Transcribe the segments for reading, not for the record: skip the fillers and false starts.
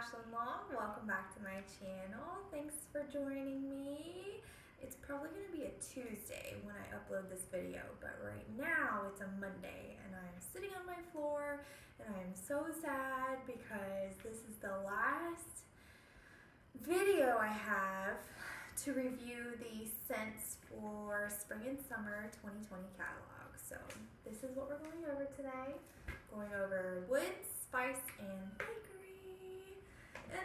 Ashlyn Long. Welcome back to my channel. Thanks for joining me. It's probably going to be a Tuesday when I upload this video, but right now it's a Monday and I'm sitting on my floor and I'm so sad because this is the last video I have to review the scents for spring and summer 2020 catalog. So this is what we're going over today. Going over woods, spice, and bakery. And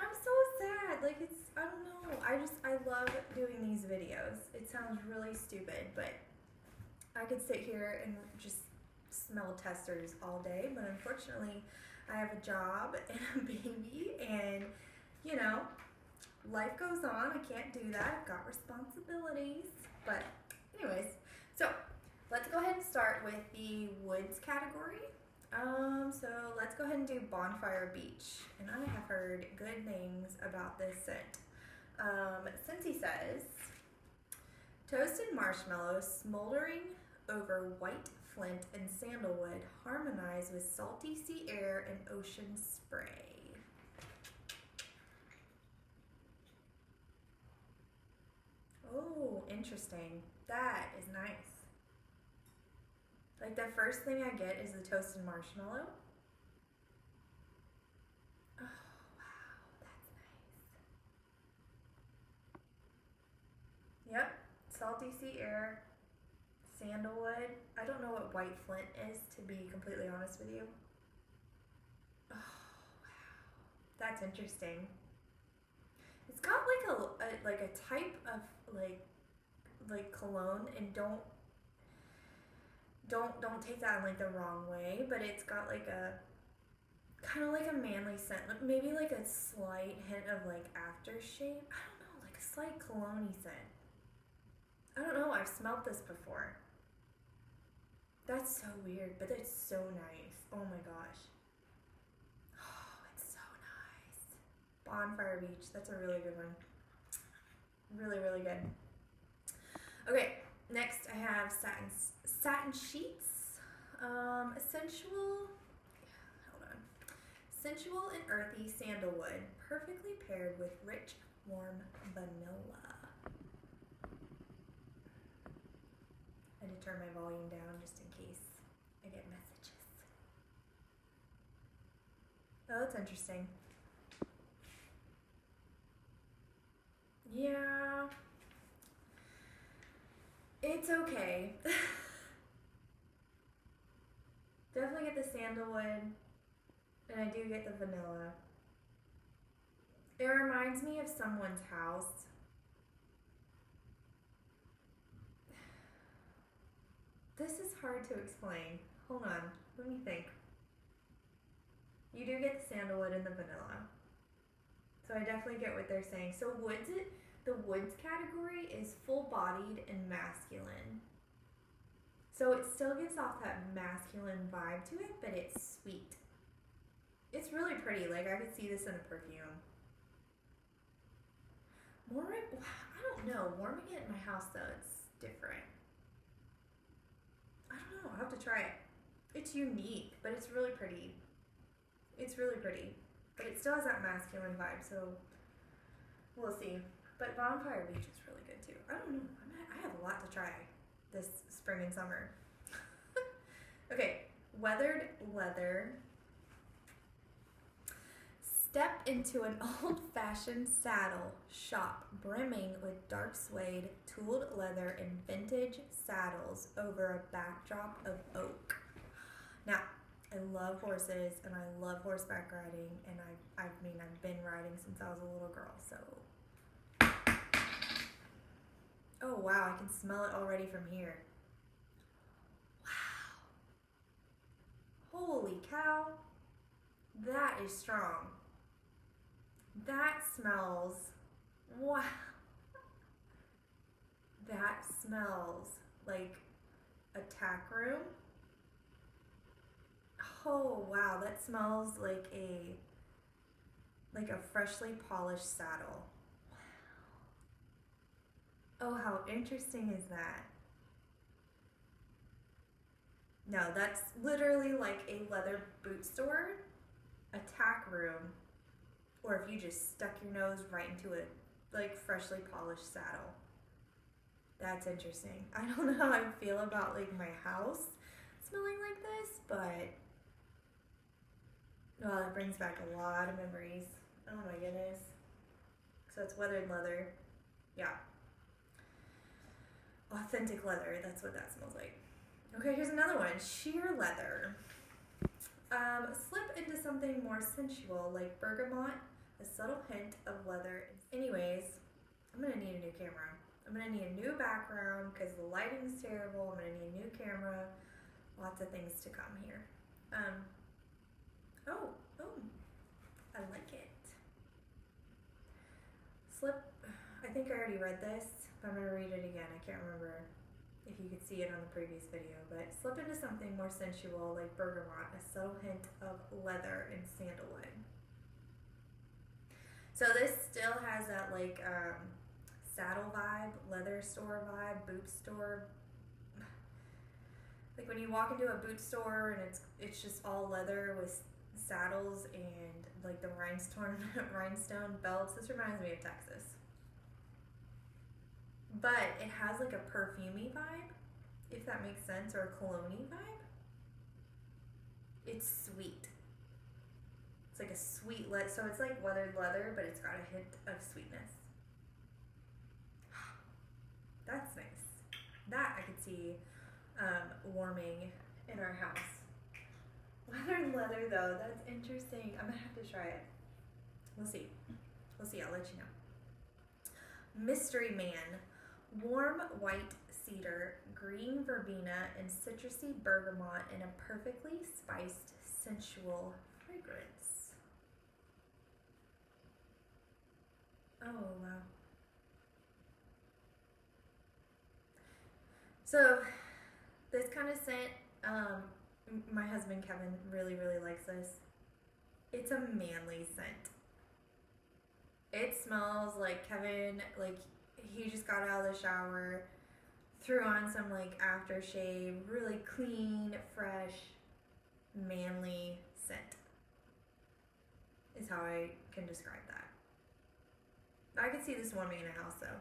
I'm so sad. Like I don't know. I love doing these videos. It sounds really stupid, but I could sit here and just smell testers all day. But unfortunately, I have a job and a baby, and you know, life goes on. I can't do that. I've got responsibilities. But anyways, so let's go ahead and start with the woods category. So let's go ahead and do Bonfire Beach. And I have heard good things about this scent. Scentsy says, toasted marshmallow smoldering over white flint and sandalwood harmonize with salty sea air and ocean spray. Oh, interesting. That is nice. Like the first thing I get is the toasted marshmallow. Oh, wow, that's nice. Yep, salty sea air, sandalwood. I don't know what white flint is, to be completely honest with you. Oh, wow, that's interesting. It's got like a type of like cologne, and don't take that in like the wrong way, but it's got like a kind of like a manly scent, maybe like a slight hint of like aftershave. I don't know, like a slight cologne-y scent. I don't know, I've smelled this before. That's so weird, but it's so nice. Oh my gosh. Oh, it's so nice. Bonfire Beach, that's a really good one. Really, really good. Okay, next I have Satin Sheets. Sensual and earthy sandalwood, perfectly paired with rich, warm vanilla. I had to turn my volume down just in case I get messages. Oh, that's interesting. Yeah. It's okay. Definitely get the sandalwood, and I do get the vanilla. It reminds me of someone's house. This is hard to explain. Hold on, let me think. You do get the sandalwood and the vanilla. So I definitely get what they're saying. So the woods category is full-bodied and masculine. So it still gives off that masculine vibe to it, but it's sweet. It's really pretty. Like, I could see this in a perfume. I don't know. Warming it in my house, though, it's different. I don't know. I'll have to try it. It's unique, but it's really pretty. It's really pretty. But it still has that masculine vibe, so we'll see. But Bonfire Beach is really good, too. I don't know. I have a lot to try this spring and summer. Okay, weathered leather. Step into an old-fashioned saddle shop brimming with dark suede, tooled leather, and vintage saddles over a backdrop of oak. Now, I love horses and I love horseback riding, and I've been riding since I was a little girl, so. Oh wow, I can smell it already from here. Wow. Holy cow. That is strong. That smells, wow. That smells like a tack room. Oh wow, that smells like a freshly polished saddle. Oh, how interesting is that? No, that's literally like a leather boot store, a tack room, or if you just stuck your nose right into a like freshly polished saddle. That's interesting. I don't know how I feel about like my house smelling like this, but oh, that brings back a lot of memories. Oh my goodness. So it's weathered leather. Yeah. Authentic leather. That's what that smells like. Okay, here's another one. Shear leather. Slip into something more sensual like bergamot, a subtle hint of leather. Anyways, I'm gonna need a new camera. I'm gonna need a new background because the lighting's terrible. I'm gonna need a new camera. Lots of things to come here. Oh, I like it. Slip, I think I already read this, but I'm gonna read it again. I can't remember if you could see it on the previous video, but slip into something more sensual like bergamot, a subtle hint of leather and sandalwood. So this still has that like saddle vibe, leather store vibe, boot store. Like when you walk into a boot store and it's just all leather with saddles and like the rhinestone belts. This reminds me of Texas. But it has like a perfumey vibe, if that makes sense, or a cologne-y vibe. It's sweet. It's like a sweet leather, so it's like weathered leather, but it's got a hint of sweetness. That's nice. That I could see warming in our house. Weathered leather though, that's interesting. I'm gonna have to try it. We'll see. I'll let you know. Mystery Man. Warm white cedar, green verbena, and citrusy bergamot in a perfectly spiced, sensual fragrance. Oh, wow. So, this kind of scent, my husband Kevin really likes this. It's a manly scent. It smells like Kevin, like he just got out of the shower, threw on some like aftershave, really clean, fresh, manly scent is how I can describe that. I could see this warming in a house though.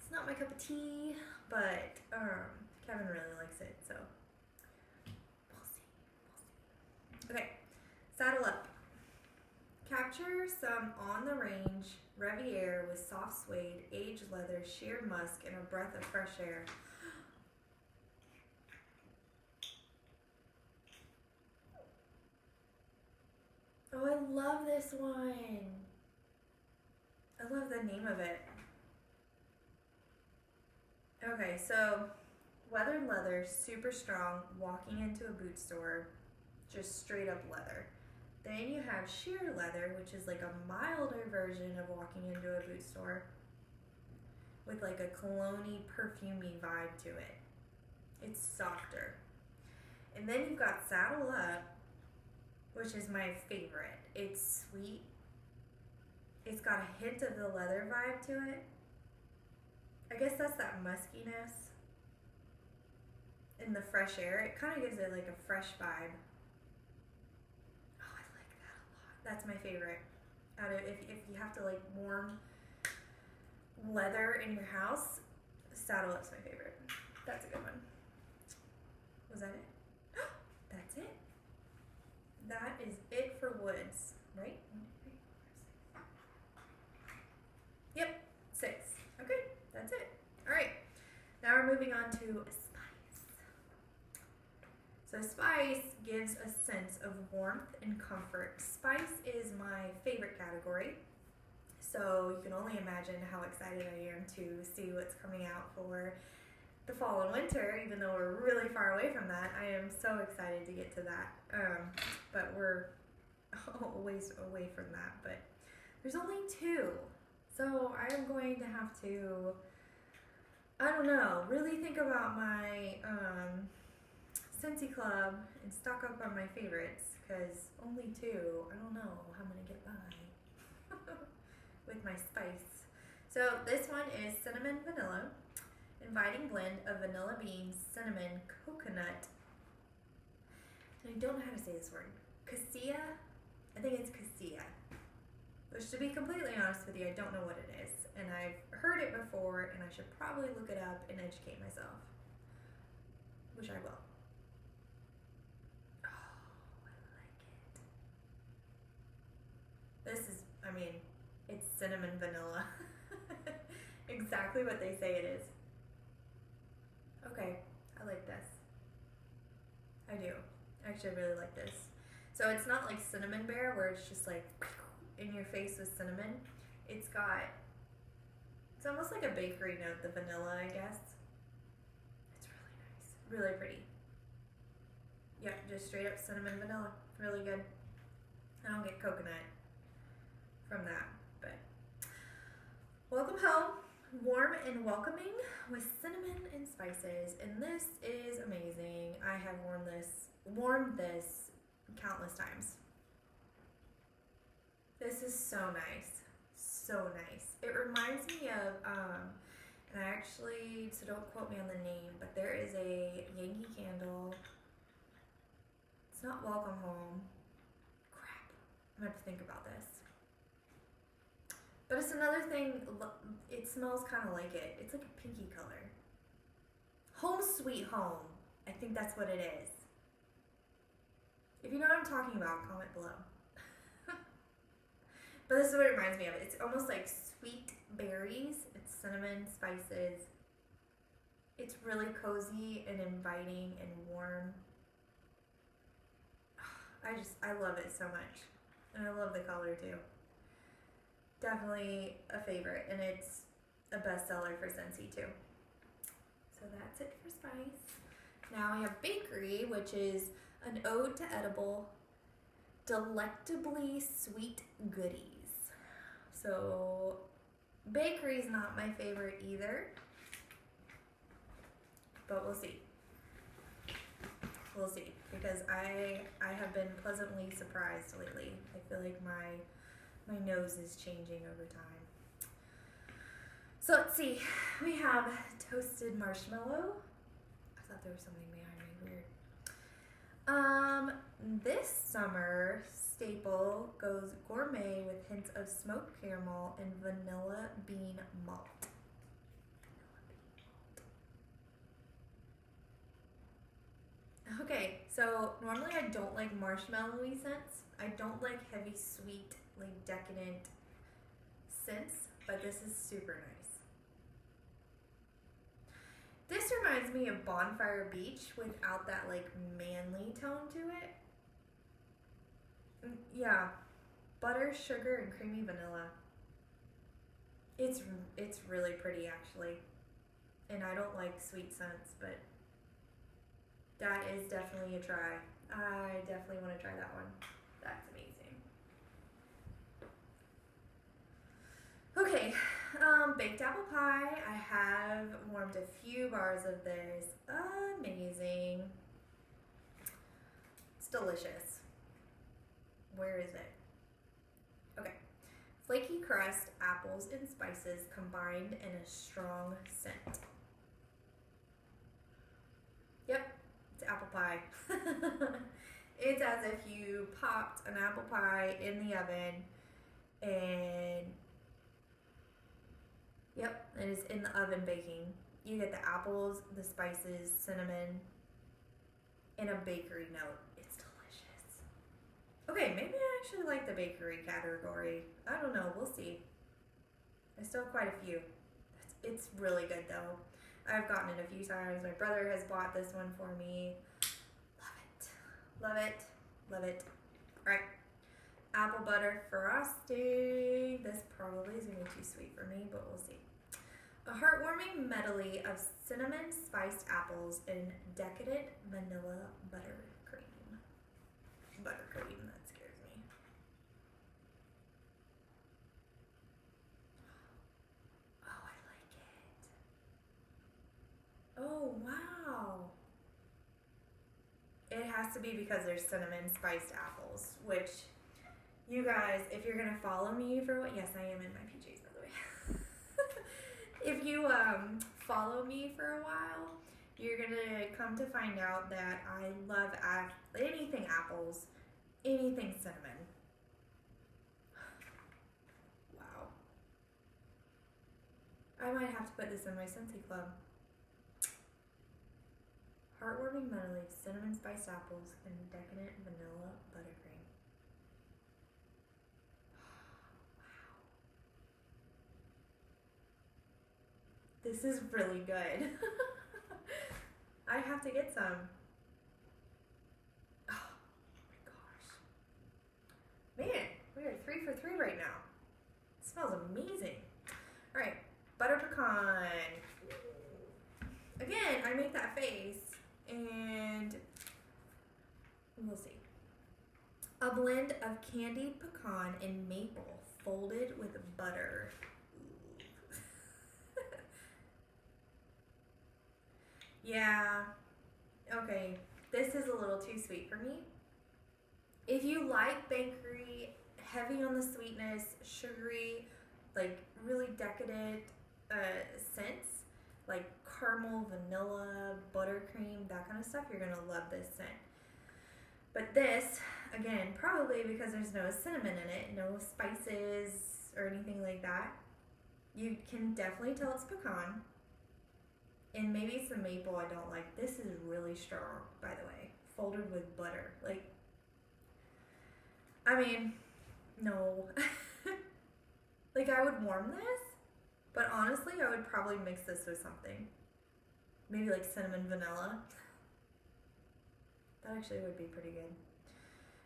It's not my cup of tea, but Kevin really likes it, so we'll see. Okay, saddle up. Capture some on the range Reviere with soft suede, aged leather, sheer musk, and a breath of fresh air. Oh, I love this one. I love the name of it. Okay, so weathered leather, super strong, walking into a boot store, just straight up leather. Then you have sheer leather, which is like a milder version of walking into a boot store with like a cologne-y, perfumey vibe to it. It's softer. And then you've got saddle up, which is my favorite. It's sweet. It's got a hint of the leather vibe to it. I guess that's that muskiness in the fresh air. It kind of gives it like a fresh vibe. That's my favorite. Out of if you have to like warm leather in your house, saddle up's my favorite. That's a good one. Was that it? That's it. That is it for woods, right? 1, 2, 3, 4, 5, 6. Yep, 6. Okay, that's it. All right. Now we're moving on to so spice gives a sense of warmth and comfort. Spice is my favorite category, so you can only imagine how excited I am to see what's coming out for the fall and winter, even though we're really far away from that. I am so excited to get to that, but we're a ways away from that, but there's only 2, so I'm going to have to, I don't know, really think about my Scentsy Club and stock up on my favorites, because only 2, I don't know how I'm going to get by with my spice. So this one is cinnamon vanilla, inviting blend of vanilla beans, cinnamon, coconut, and I don't know how to say this word, cassia, I think it's cassia, which, to be completely honest with you, I don't know what it is. And I've heard it before, and I should probably look it up and educate myself, which I will. Oh, I like it. This is, I mean, it's cinnamon vanilla. Exactly what they say it is. Okay, I like this. I do. Actually, I really like this. So it's not like Cinnamon Bear where it's just like in your face with cinnamon. It's almost like a bakery note, the vanilla, I guess. It's really nice. Really pretty. Yeah, just straight up cinnamon vanilla. Really good. I don't get coconut from that, but welcome home. Warm and welcoming with cinnamon and spices, and this is amazing. I have worn this countless times. This is so nice. So nice. It reminds me of, and I actually, so don't quote me on the name, but there is a Yankee Candle. It's not Welcome Home. Crap. I'm going to have to think about this. But it's another thing, it smells kind of like it. It's like a pinky color. Home Sweet Home. I think that's what it is. If you know what I'm talking about, comment below. But this is what it reminds me of. It's almost like sweet berries. It's cinnamon, spices. It's really cozy and inviting and warm. I love it so much. And I love the color too. Definitely a favorite, and it's a bestseller for Scentsy too. So that's it for spice. Now we have bakery, which is an ode to edible, delectably sweet goodies. So bakery is not my favorite either, but we'll see. We'll see, because I have been pleasantly surprised lately. I feel like my nose is changing over time. So let's see. We have toasted marshmallow. I thought there was something behind me weird. This summer staple goes gourmet with hints of smoked caramel and vanilla bean malt. Okay, so normally I don't like marshmallowy scents. I don't like heavy sweet, like decadent scents, but this is super nice. This reminds me of Bonfire Beach without that like manly tone to it. Yeah, butter, sugar, and creamy vanilla. It's really pretty actually, and I don't like sweet scents, but that is definitely a try. I definitely want to try that one. That's amazing. Okay, baked apple pie. I have warmed a few bars of this. Amazing. It's delicious. Where is it? Okay. Flaky crust, apples, and spices combined in a strong scent. Yep, it's apple pie. It's as if you popped an apple pie in the oven and yep, it is in the oven baking. You get the apples, the spices, cinnamon, and a bakery note. It's delicious. Okay, maybe I actually like the bakery category. I don't know, we'll see. I still have quite a few. It's really good though. I've gotten it a few times. My brother has bought this one for me. Love it. Love it. All right. Apple butter frosting. This probably is going to be too sweet for me, but we'll see. A heartwarming medley of cinnamon spiced apples and decadent vanilla buttercream. Buttercream, that scares me. Oh, I like it. Oh, wow. It has to be because there's cinnamon spiced apples, which you guys, if you're gonna follow me for what, yes, I am in my PJs by the way. If you follow me for a while, you're gonna come to find out that I love anything apples, anything cinnamon. this in my Scentsy club. Heartwarming melody, cinnamon spiced apples, and decadent vanilla buttercream. Wow. This is really good. I have to get some. Oh my gosh. Man, we are 3 for 3 right now. It smells amazing. All right, butter pecan. Again, I make that face, and we'll see. A blend of candied pecan and maple folded with butter. Yeah, okay, this is a little too sweet for me. If you like bakery, heavy on the sweetness, sugary, like really decadent scents, like caramel, vanilla, buttercream, that kind of stuff, you're gonna love this scent. But this, again, probably because there's no cinnamon in it, no spices or anything like that, you can definitely tell it's pecan. And maybe it's the maple I don't like. This is really strong, by the way. Folded with butter. Like, I mean, no. Like, I would warm this, but honestly, I would probably mix this with something. Maybe like cinnamon vanilla. That actually would be pretty good.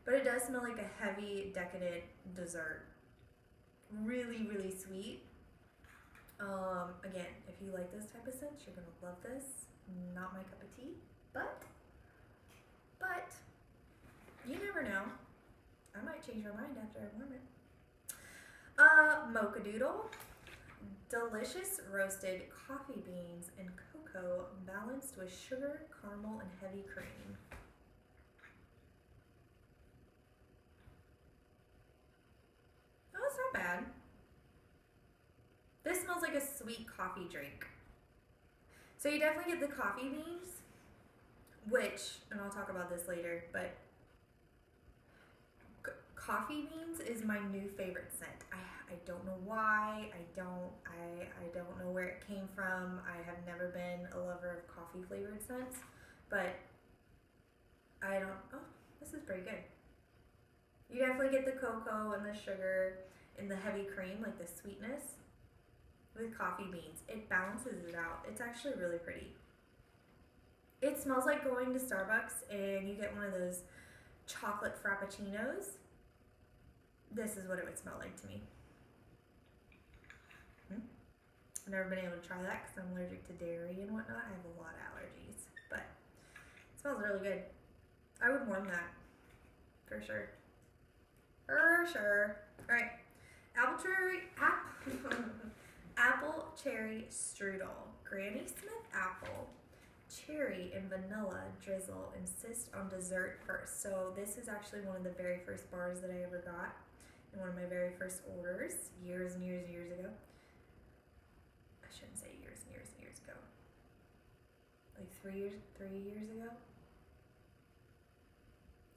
But it does smell like a heavy, decadent dessert. Really, really sweet. Again, if you like this type of scent, you're gonna love this. Not my cup of tea, but you never know. I might change my mind after I warm it. Mocha Doodle. Delicious roasted coffee beans and cocoa balanced with sugar, caramel, and heavy cream. Oh, it's not bad. This smells like a sweet coffee drink. So you definitely get the coffee beans, which, and I'll talk about this later, but coffee beans is my new favorite scent. I don't know why. I don't know where it came from. I have never been a lover of coffee flavored scents, but oh, this is pretty good. You definitely get the cocoa and the sugar and the heavy cream, like the sweetness, with coffee beans. It balances it out. It's actually really pretty. It smells like going to Starbucks and you get one of those chocolate frappuccinos. This is what it would smell like to me. I've never been able to try that because I'm allergic to dairy and whatnot. I have a lot of allergies, but it smells really good. I would warm that for sure. For sure. All right, apple cherry strudel, Granny Smith apple, cherry and vanilla drizzle. Insist on dessert first. So this is actually one of the very first bars that I ever got in one of my very first orders years and years and years ago. I shouldn't say years and years and years ago. Like 3 years ago.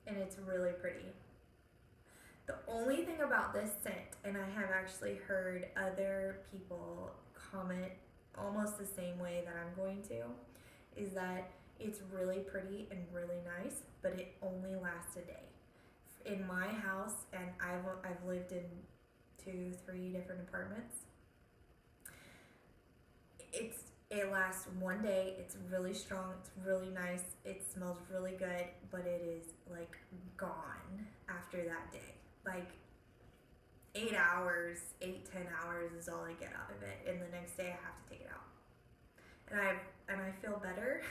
And it's really pretty. The only thing about this scent, and I have actually heard other people comment almost the same way that I'm going to, is that it's really pretty and really nice, but it only lasts a day. In my house, and I've lived in 2-3 different apartments, it lasts one day. It's really strong, it's really nice, it smells really good, but it is like gone after that day. Like 8 hours, 8-10 hours is all I get out of it, and the next day I have to take it out. And I feel better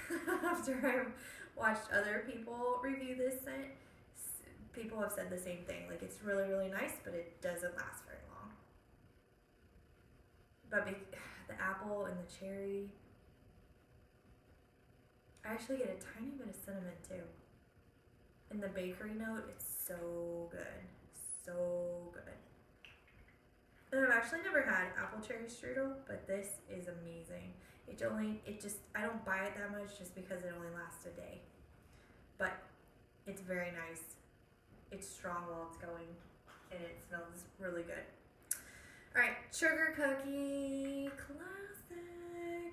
after I've watched other people review this scent. People have said the same thing. Like, it's really, really nice, but it doesn't last very long. But the apple and the cherry, I actually get a tiny bit of cinnamon too. And the bakery note, it's so good. So good. And I've actually never had apple cherry strudel, but this is amazing. I don't buy it that much just because it only lasts a day. But it's very nice. It's strong while it's going, and it smells really good. Alright, sugar cookie, classic.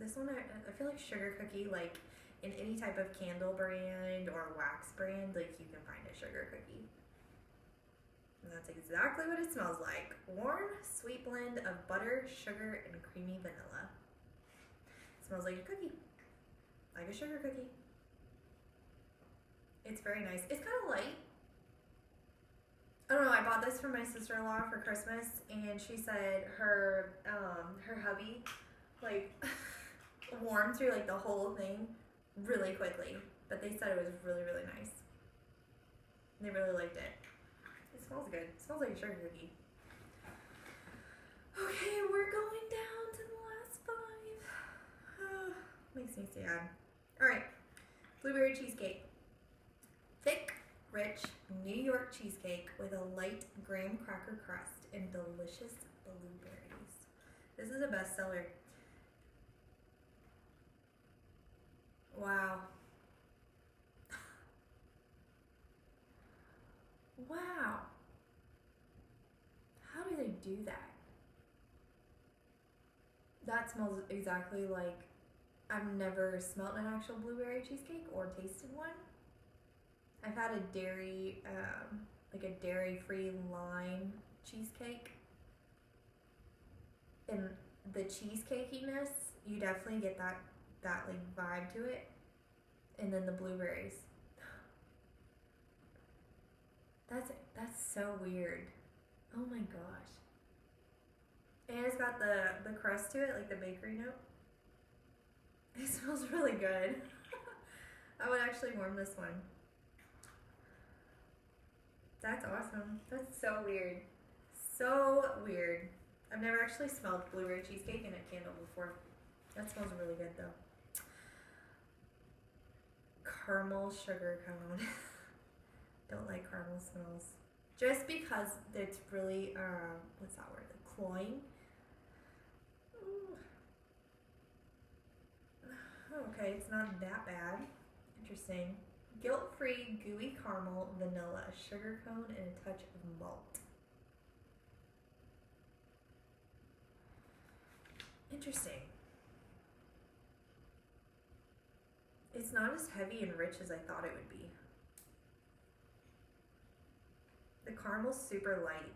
This one, I feel like sugar cookie, like in any type of candle brand or wax brand, like you can find a sugar cookie. And that's exactly what it smells like. Warm, sweet blend of butter, sugar, and creamy vanilla. It smells like a cookie, like a sugar cookie. It's very nice. It's kind of light. I don't know, I bought this for my sister-in-law for Christmas, and she said her hubby, like, warmed through, like, the whole thing really quickly. But they said it was really, really nice. They really liked it. It smells good. It smells like a sugar cookie. Okay, we're going down to the last 5. Makes me sad. Alright, blueberry cheesecake. Thick, rich New York cheesecake with a light graham cracker crust and delicious blueberries. This is a bestseller. Wow. Wow. How do they do that? That smells exactly like I've never smelled an actual blueberry cheesecake or tasted one. I've had a dairy, like a dairy-free lime cheesecake. And the cheesecakiness, you definitely get that like vibe to it. And then the blueberries. That's so weird. Oh my gosh. And it's got the crust to it, like the bakery note. It smells really good. I would actually warm this one. That's awesome. That's so weird. So weird. I've never actually smelled blueberry cheesecake in a candle before. That smells really good though. Caramel sugar cone. Don't like caramel smells. Just because it's really, what's that word? Cloying. Ooh. Okay, it's not that bad. Interesting. Guilt-free, gooey caramel, vanilla, sugar cone, and a touch of malt. Interesting. It's not as heavy and rich as I thought it would be. The caramel's super light.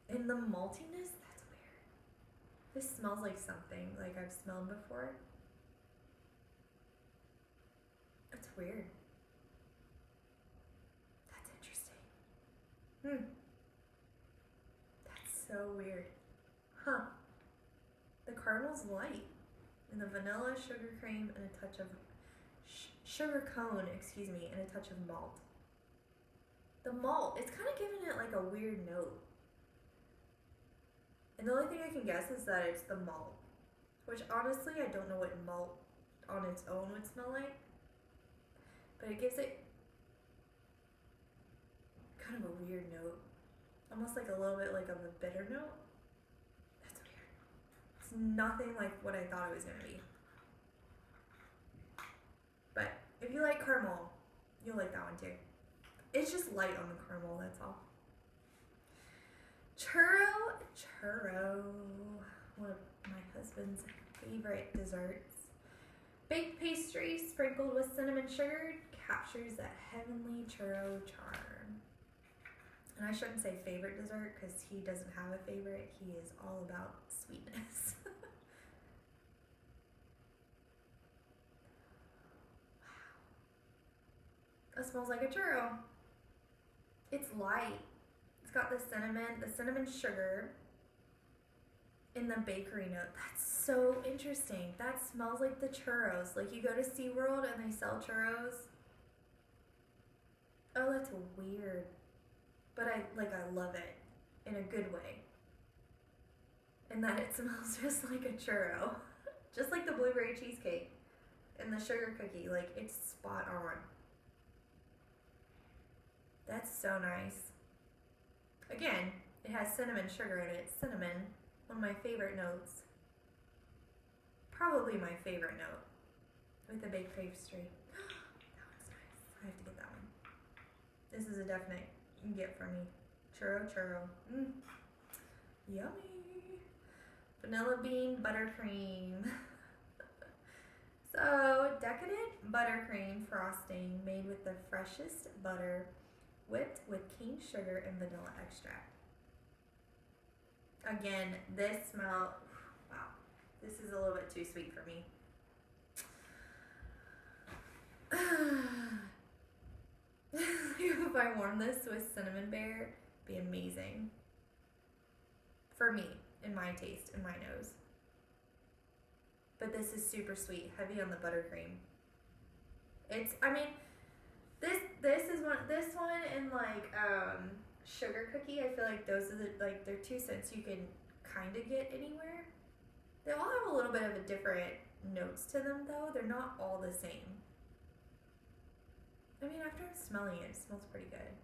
And the maltiness, that's weird. This smells like something like I've smelled before. That's weird. That's interesting. That's so weird. Huh. The caramel's light. And the vanilla, sugar cream, and a touch of sugar cone, excuse me, and a touch of malt. The malt, it's kind of giving it like a weird note. And the only thing I can guess is that it's the malt. Which honestly, I don't know what malt on its own would smell like. But it gives it kind of a weird note. Almost like a little bit like of a bitter note. That's weird. It's nothing like what I thought it was going to be. But if you like caramel, you'll like that one too. It's just light on the caramel, that's all. Churro. One of my husband's favorite desserts. Baked pastry sprinkled with cinnamon sugar captures that heavenly churro charm. And I shouldn't say favorite dessert because he doesn't have a favorite. He is all about sweetness. Wow. That smells like a churro. It's light. It's got the cinnamon sugar, and the bakery note. That's so interesting. That smells like the churros. Like you go to SeaWorld and they sell churros. Oh, that's weird. But I love it in a good way. And that it smells just like a churro. Just like the blueberry cheesecake and the sugar cookie. Like it's spot on. That's so nice. Again, it has cinnamon sugar in it. Cinnamon, one of my favorite notes. Probably my favorite note. With the baked pastry. That one's nice. I have to get that one. This is a definite get from me. Churro. Yummy. Vanilla bean buttercream. So, decadent buttercream frosting made with the freshest butter, whipped with cane sugar and vanilla extract. Again, this smell, wow, this is a little bit too sweet for me. If I warm this with cinnamon bear, it'd be amazing. For me, in my taste, in my nose. But this is super sweet, heavy on the buttercream. It's, I mean, this one and like sugar cookie, I feel like those are like they're two scents you can kind of get anywhere. They all have a little bit of a different notes to them though. They're not all the same. I mean, after I'm smelling it, it smells pretty good.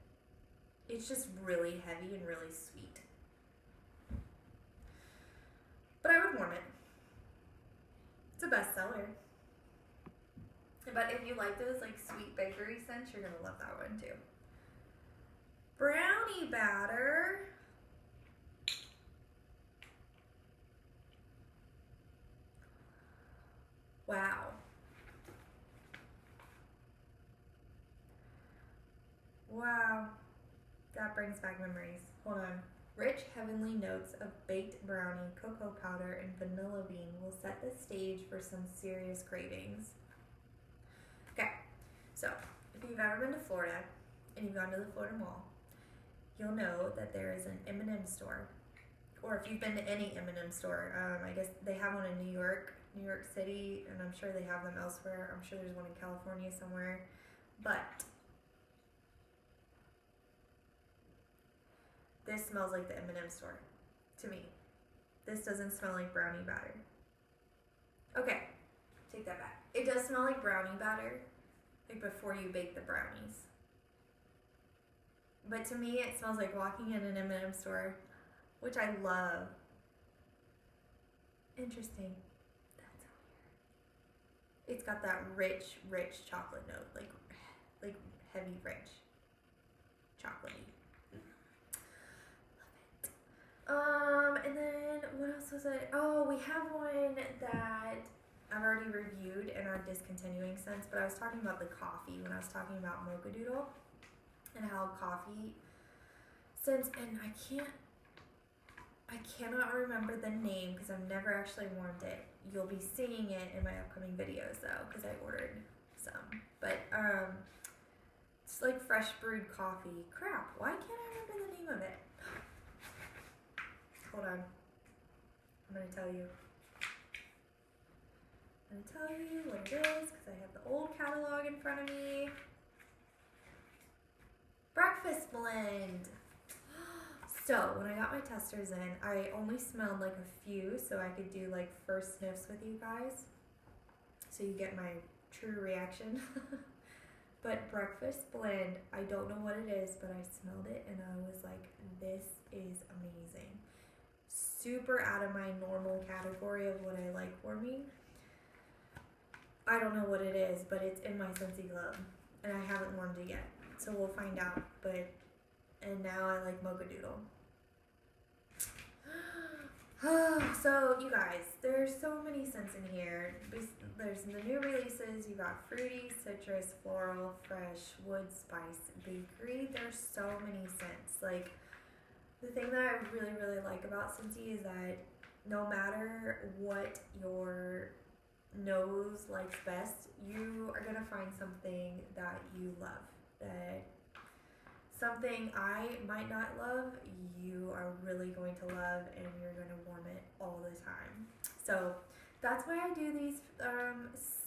It's just really heavy and really sweet. But I would warm it. It's a bestseller. But if you like those like sweet bakery scents, you're gonna love that one too. Brownie batter. Wow. Wow. That brings back memories. Hold on. Rich, heavenly notes of baked brownie, cocoa powder, and vanilla bean will set the stage for some serious cravings. Okay, so if you've ever been to Florida and you've gone to the Florida Mall, you'll know that there is an M&M store. Or if you've been to any M&M store, I guess they have one in New York City, and I'm sure they have them elsewhere. I'm sure there's one in California somewhere. But this smells like the M&M store to me. This doesn't smell like brownie batter. Okay, take that back. It does smell like brownie batter, like before you bake the brownies. But to me, it smells like walking in an M&M store, which I love. Interesting. That's so weird. It's got that rich chocolate note, like heavy rich, chocolatey. And then what else was it? Oh, we have one that I've already reviewed in our discontinuing scents, but I was talking about the coffee when I was talking about Mocha Doodle and how coffee scents, and I cannot remember the name because I've never actually warmed it. You'll be seeing it in my upcoming videos though, because I ordered some. But it's like fresh brewed coffee. Crap, why can't I remember the name of it? Hold on. I'm going to tell you. I'm going to tell you what it is because I have the old catalog in front of me. Breakfast blend. So when I got my testers in, I only smelled like a few so I could do like first sniffs with you guys. So you get my true reaction. But breakfast blend, I don't know what it is, but I smelled it and I was like, this is amazing. Super out of my normal category of what I like warming. I don't know what it is, but it's in my Scentsy glove and I haven't warmed it yet, so we'll find out. And now I like Mocha Doodle. So you guys, there's so many scents in here. There's the new releases. You got fruity, citrus, floral, fresh, wood, spice, bakery. There's so many scents. Like, the thing that I really like about Scentsy is that no matter what your nose likes best, you are gonna find something that you love. That something I might not love, you are really going to love, and you're gonna warm it all the time. So that's why I do these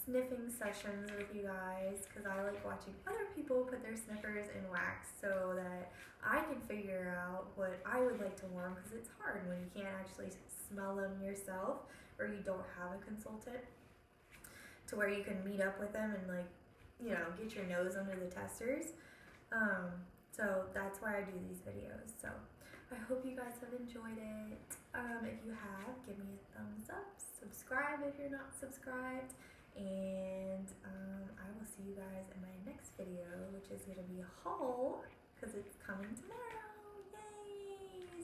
sniffing sessions with you guys, because I like watching other people put their sniffers in wax so that I can figure out what I would like to warm, because it's hard when you can't actually smell them yourself or you don't have a consultant to where you can meet up with them and like, you know, get your nose under the testers. So that's why I do these videos. So I hope you guys have enjoyed it. If you have, give me a thumbs up. Subscribe if you're not subscribed. And I will see you guys in my next video, which is going to be a haul because it's coming tomorrow. Yay!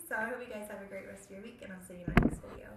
So I hope you guys have a great rest of your week, and I'll see you in my next video.